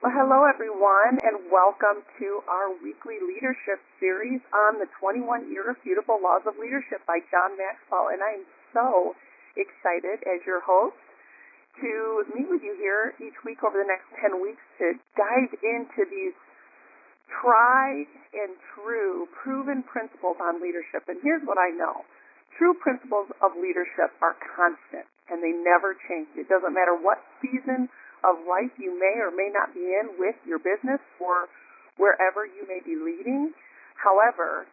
Well, hello everyone, and welcome to our weekly leadership series on the 21 Irrefutable Laws of Leadership by John Maxwell. And I'm so excited as your host to meet with you here each week over the next 10 weeks to dive into these tried and true proven principles on leadership. And here's what I know. True principles of leadership are constant and they never change. It doesn't matter what season of life you may or may not be in with your business or wherever you may be leading. However,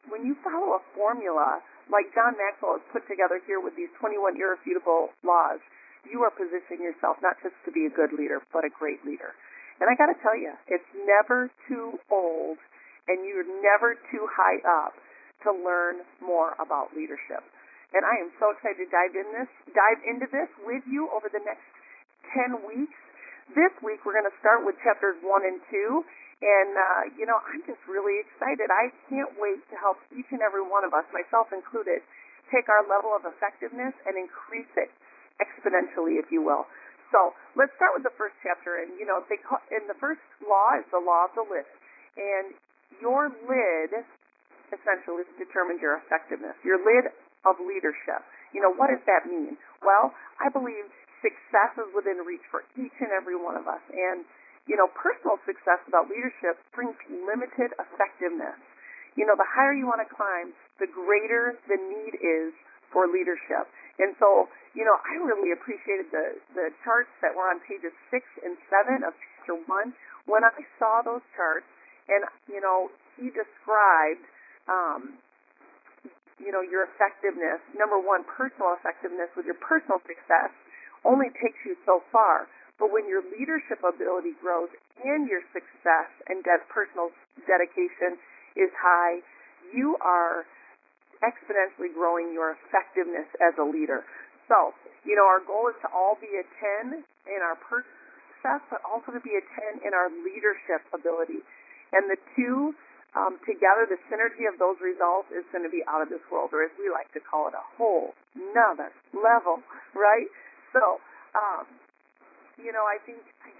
when you follow a formula like John Maxwell has put together here with these 21 irrefutable laws, you are positioning yourself not just to be a good leader, but a great leader. And I got to tell you, it's never too old and you're never too high up to learn more about leadership. And I am so excited to dive into this with you over the next 10 weeks. This week we're going to start with chapters 1 and 2. And, I'm just really excited. I can't wait to help each and every one of us, myself included, take our level of effectiveness and increase it exponentially, if you will. So let's start with the first chapter. And, the first law is the law of the lid. And your lid essentially determines your effectiveness. Your lid of leadership. What does that mean? Well, I believe success is within reach for each and every one of us. And, personal success without leadership brings limited effectiveness. The higher you want to climb, the greater the need is for leadership. And so, I really appreciated the charts that were on pages 6 and 7 of chapter 1 when I saw those charts. And, he described your effectiveness. Number one, personal effectiveness with your personal success only takes you so far. But when your leadership ability grows and your success and personal dedication is high, you are exponentially growing your effectiveness as a leader. So, our goal is to all be a 10 in our personal success, but also to be a 10 in our leadership ability. And the two together, the synergy of those results is going to be out of this world, or as we like to call it, a whole nother level, right? So, I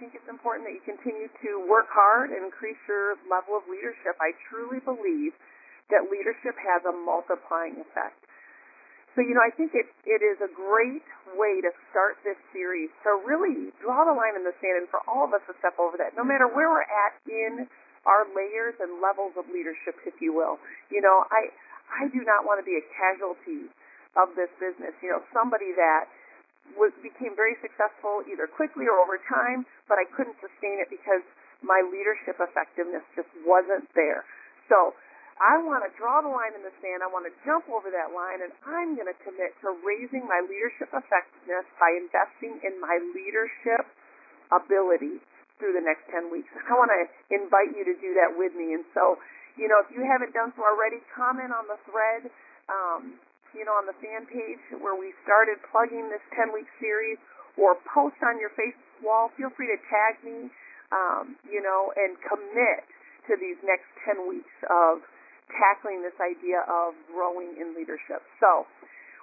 think it's important that you continue to work hard and increase your level of leadership. I truly believe that leadership has a multiplying effect. So, I think it is a great way to start this series to really draw the line in the sand and for all of us to step over that, no matter where we're at in our layers and levels of leadership, if you will. I do not want to be a casualty of this business. Somebody that became very successful either quickly or over time, but I couldn't sustain it because my leadership effectiveness just wasn't there. So I want to draw the line in the sand. I want to jump over that line, and I'm going to commit to raising my leadership effectiveness by investing in my leadership ability through the next 10 weeks. I want to invite you to do that with me. And so, if you haven't done so already, comment on the thread, on the fan page where we started plugging this 10-week series, or post on your Facebook wall. Feel free to tag me, and commit to these next 10 weeks of tackling this idea of growing in leadership. So,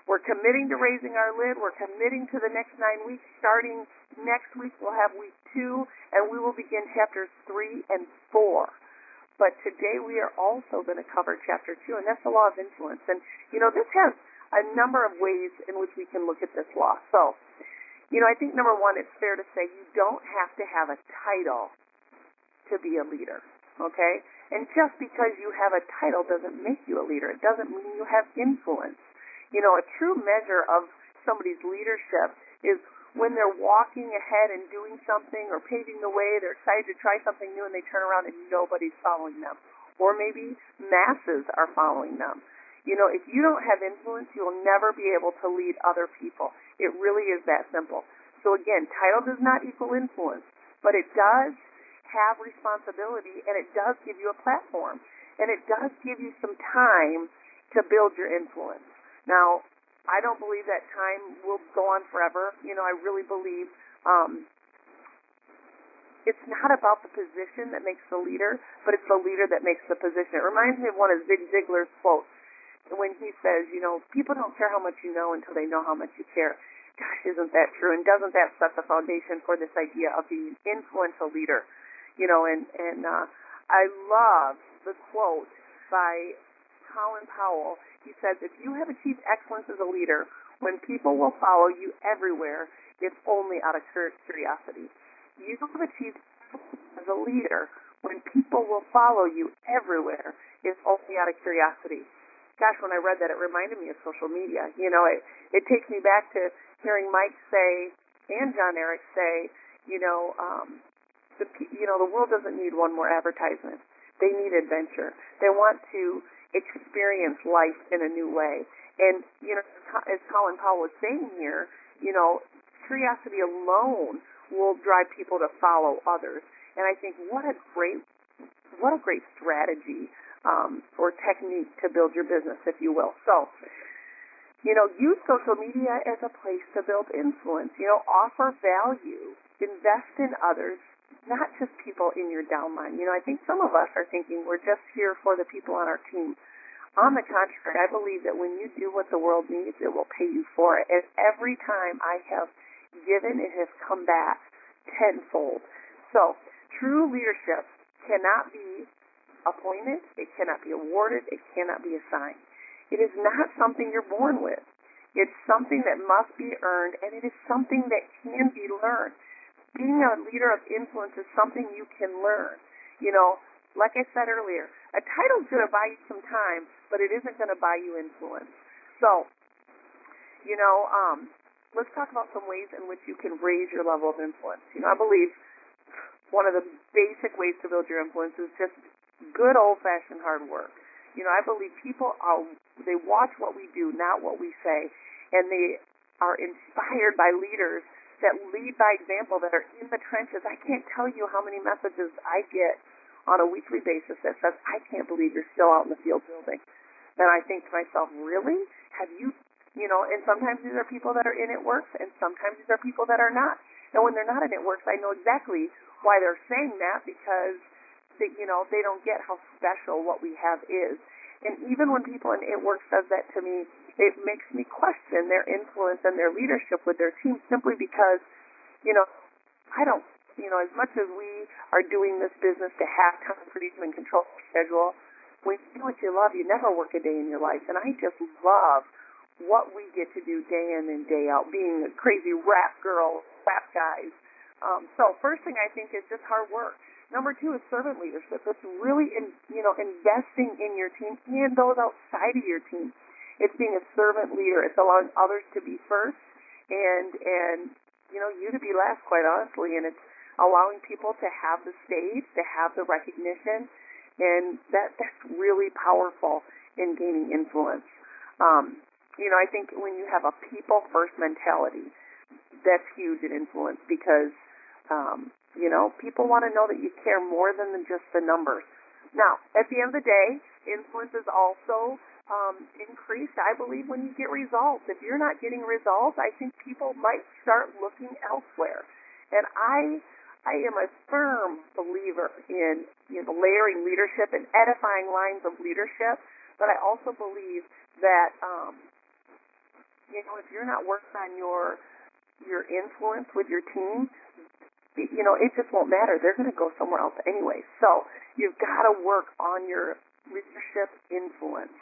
we're committing to raising our lid. We're committing to the next 9 weeks. Starting next week, we'll have week 2, and we will begin chapters 3 and 4. But today we are also going to cover chapter 2, and that's the law of influence. And, this has a number of ways in which we can look at this law. So, I think number one, it's fair to say you don't have to have a title to be a leader, okay? And just because you have a title doesn't make you a leader. It doesn't mean you have influence. A true measure of somebody's leadership is when they're walking ahead and doing something or paving the way, they're excited to try something new, and they turn around and nobody's following them. Or maybe masses are following them. If you don't have influence, you'll never be able to lead other people. It really is that simple. So again, title does not equal influence, but it does have responsibility, and it does give you a platform, and it does give you some time to build your influence. Now, I don't believe that time will go on forever. I really believe it's not about the position that makes the leader, but it's the leader that makes the position. It reminds me of one of Zig Ziglar's quotes when he says, people don't care how much you know until they know how much you care. gosh, isn't that true? And doesn't that set the foundation for this idea of being an influential leader? I love the quote by Colin Powell. He says, if you have achieved excellence as a leader, when people will follow you everywhere, it's only out of curiosity. You have achieved excellence as a leader, when people will follow you everywhere, it's only out of curiosity. Gosh, when I read that, it reminded me of social media. It takes me back to hearing Mike say and John Eric say, the world doesn't need one more advertisement. They need adventure. They want to experience life in a new way. And, as Colin Powell was saying here, curiosity alone will drive people to follow others. And I think what a great strategy or technique to build your business, if you will. So, use social media as a place to build influence. Offer value, invest in others, not just people in your downline. I think some of us are thinking we're just here for the people on our team. On the contrary, I believe that when you do what the world needs, it will pay you for it. And every time I have given, it has come back tenfold. So, true leadership cannot be appointed, it cannot be awarded, it cannot be assigned. It is not something you're born with. It's something that must be earned, and it is something that can be learned. Being a leader of influence is something you can learn. Like I said earlier, a title's going to buy you some time, but it isn't going to buy you influence. So, let's talk about some ways in which you can raise your level of influence. I believe one of the basic ways to build your influence is just good old-fashioned hard work. I believe people they watch what we do, not what we say, and they are inspired by leaders that lead by example, that are in the trenches. I can't tell you how many messages I get on a weekly basis that says, I can't believe you're still out in the field building. And I think to myself, really? Have you, and sometimes these are people that are in It Works, and sometimes these are people that are not. And when they're not in It Works, I know exactly why they're saying that, because they don't get how special what we have is. And even when people in It Works says that to me, it makes me question their influence and their leadership with their team, simply because, I don't, as much as we are doing this business to have time freedom and control the schedule, when you do what you love, you never work a day in your life. And I just love what we get to do day in and day out, being a crazy rap girl, rap guys. So first thing I think is just hard work. Number 2 is servant leadership. It's really, investing in your team and those outside of your team. It's being a servant leader. It's allowing others to be first and you to be last, quite honestly. And it's allowing people to have the stage, to have the recognition, and that's really powerful in gaining influence. I think when you have a people-first mentality, that's huge in influence, because people want to know that you care more than just the numbers. Now, at the end of the day, influence is also increased, I believe, when you get results. If you're not getting results, I think people might start looking elsewhere. And I am a firm believer in layering leadership and edifying lines of leadership, but I also believe that if you're not working on your influence with your team, it just won't matter. They're going to go somewhere else anyway. So you've got to work on your leadership influence.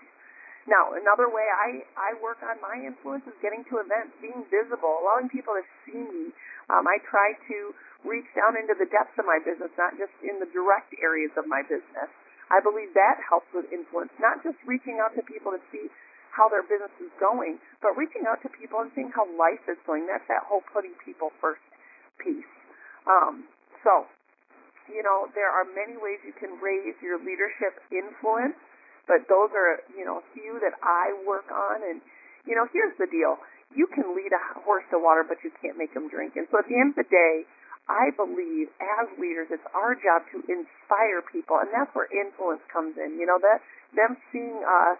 Now, another way I work on my influence is getting to events, being visible, allowing people to see me. I try to reach down into the depths of my business, not just in the direct areas of my business. I believe that helps with influence, not just reaching out to people to see how their business is going, but reaching out to people and seeing how life is going. That's that whole putting people first piece. There are many ways you can raise your leadership influence, but those are, a few that I work on. And, here's the deal. You can lead a horse to water, but you can't make him drink. And so at the end of the day, I believe as leaders, it's our job to inspire people, and that's where influence comes in. That them seeing us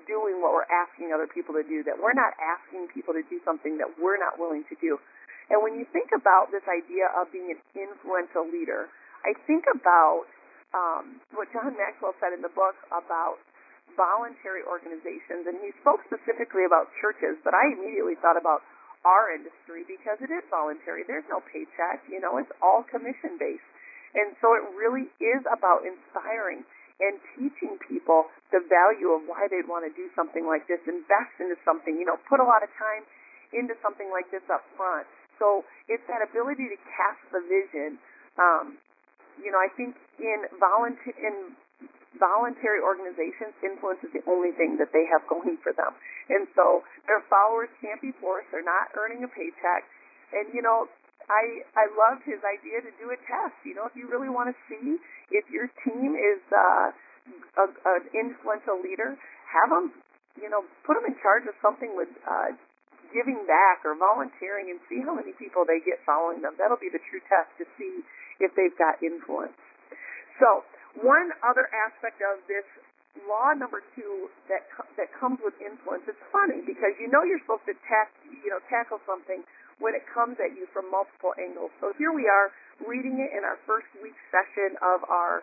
doing what we're asking other people to do, that we're not asking people to do something that we're not willing to do. And when you think about this idea of being an influential leader, I think about what John Maxwell said in the book about voluntary organizations, and he spoke specifically about churches, but I immediately thought about our industry because it is voluntary. There's no paycheck, it's all commission-based. And so it really is about inspiring and teaching people the value of why they'd want to do something like this, invest into something, put a lot of time into something like this up front. So it's that ability to cast the vision. I think in voluntary organizations, influence is the only thing that they have going for them. And so their followers can't be forced. They're not earning a paycheck. And, I loved his idea to do a test. If you really want to see if your team is an influential leader, have them, put them in charge of something with giving back or volunteering and see how many people they get following them. That'll be the true test to see if they've got influence. So one other aspect of this law number 2 that comes with influence, it's funny because you're supposed to tackle something when it comes at you from multiple angles. So here we are reading it in our first week session of our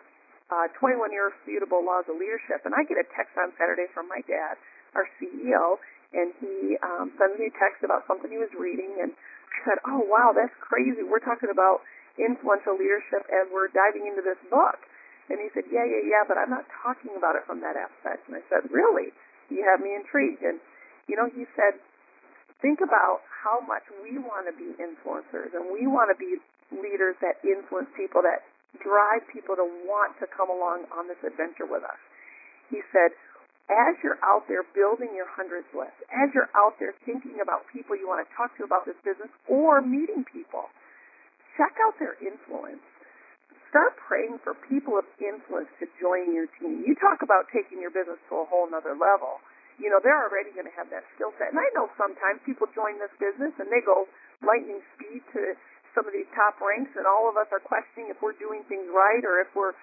21 Irrefutable Laws of Leadership. And I get a text on Saturday from my dad, our CEO, and he sends me a text about something he was reading. And I said, oh, wow, that's crazy. We're talking about influential leadership and we're diving into this book. And he said, yeah, but I'm not talking about it from that aspect. And I said, really? You have me intrigued. And, he said, think about how much we want to be influencers and we want to be leaders that influence people, that drive people to want to come along on this adventure with us. He said, as you're out there building your hundreds list, as you're out there thinking about people you want to talk to about this business or meeting people, check out their influence. Start praying for people of influence to join your team. You talk about taking your business to a whole nother level. They're already going to have that skill set. And I know sometimes people join this business and they go lightning speed to some of these top ranks, and all of us are questioning if we're doing things right or if we're,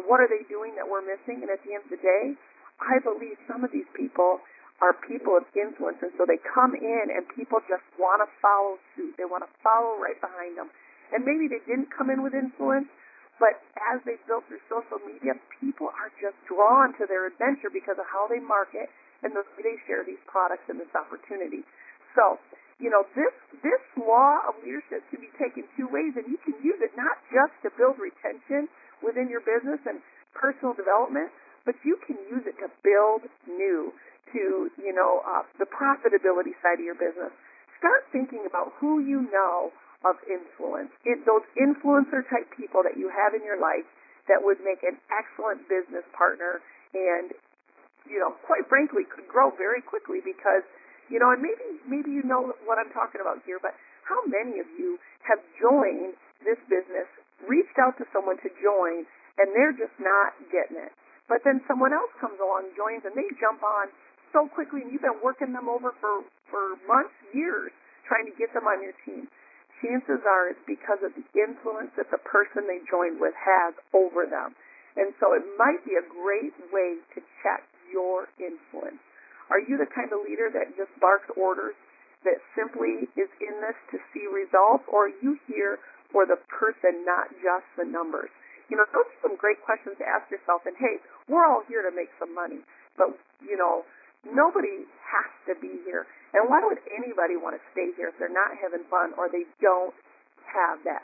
what are they doing that we're missing? And at the end of the day, I believe some of these people are people of influence, and so they come in and people just want to follow suit. They want to follow right behind them. And maybe they didn't come in with influence, but as they built through social media, people are just drawn to their adventure because of how they market and the way they share these products and this opportunity. So, this law of leadership can be taken 2 ways, and you can use it not just to build retention within your business and personal development, but you can use it to build new, to, the profitability side of your business. Start thinking about who you know of influence, those influencer-type people that you have in your life that would make an excellent business partner and, quite frankly, could grow very quickly because, and maybe you know what I'm talking about here, but how many of you have joined this business, reached out to someone to join, and they're just not getting it? But then someone else comes along, joins, and they jump on so quickly, and you've been working them over for months, years, trying to get them on your team. Chances are it's because of the influence that the person they joined with has over them. And so it might be a great way to check your influence. Are you the kind of leader that just barks orders, that simply is in this to see results, or are you here for the person, not just the numbers? Those are some great questions to ask yourself. And, hey, we're all here to make some money, but, nobody has to be here. And why would anybody want to stay here if they're not having fun or they don't have that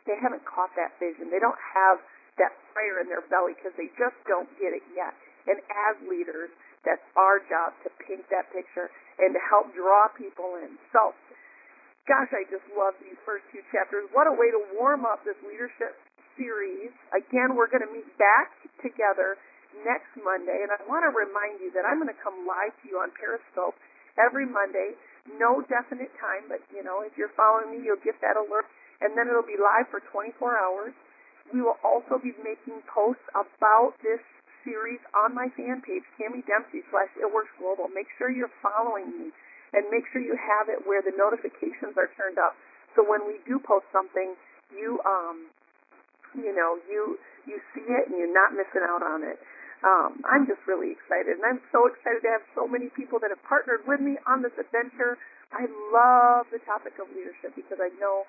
they haven't caught that vision? They don't have that fire in their belly because they just don't get it yet. And as leaders, that's our job to paint that picture and to help draw people in. So, gosh, I just love these first 2 chapters. What a way to warm up this leadership series. Again, we're going to meet back together next Monday, and I want to remind you that I'm going to come live to you on Periscope every Monday. No definite time, but, if you're following me, you'll get that alert, and then it'll be live for 24 hours. We will also be making posts about this series on my fan page, Tammy Dempsey /ItWorksGlobal. Make sure you're following me, and make sure you have it where the notifications are turned up. So when we do post something, you see it and you're not missing out on it. I'm just really excited, and I'm so excited to have so many people that have partnered with me on this adventure. I love the topic of leadership because I know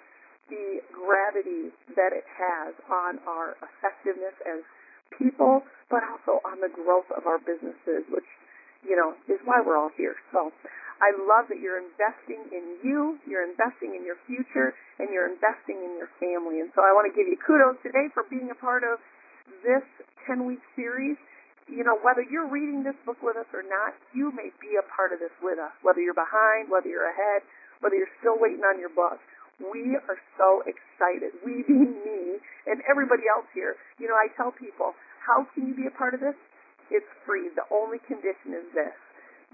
the gravity that it has on our effectiveness as people, but also on the growth of our businesses, which, is why we're all here. So I love that you're investing in you, you're investing in your future, and you're investing in your family. And so I want to give you kudos today for being a part of this 10-week series. You know, whether you're reading this book with us or not, you may be a part of this with us. Whether you're behind, whether you're ahead, whether you're still waiting on your book. We are so excited. We being me and everybody else here. You know, I tell people, how can you be a part of this? It's free. The only condition is this.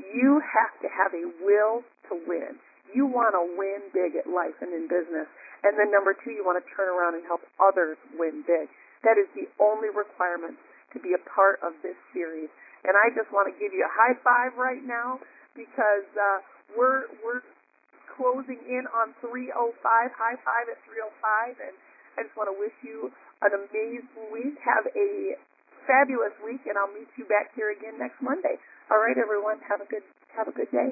You have to have a will to win. You want to win big at life and in business. And then number two, you want to turn around and help others win big. That is the only requirement to be a part of this series. And I just want to give you a high five right now because we're closing in on 3:05. High five at 3:05. And I just want to wish you an amazing week. Have a fabulous week, and I'll meet you back here again next Monday. All right, everyone, have a good day.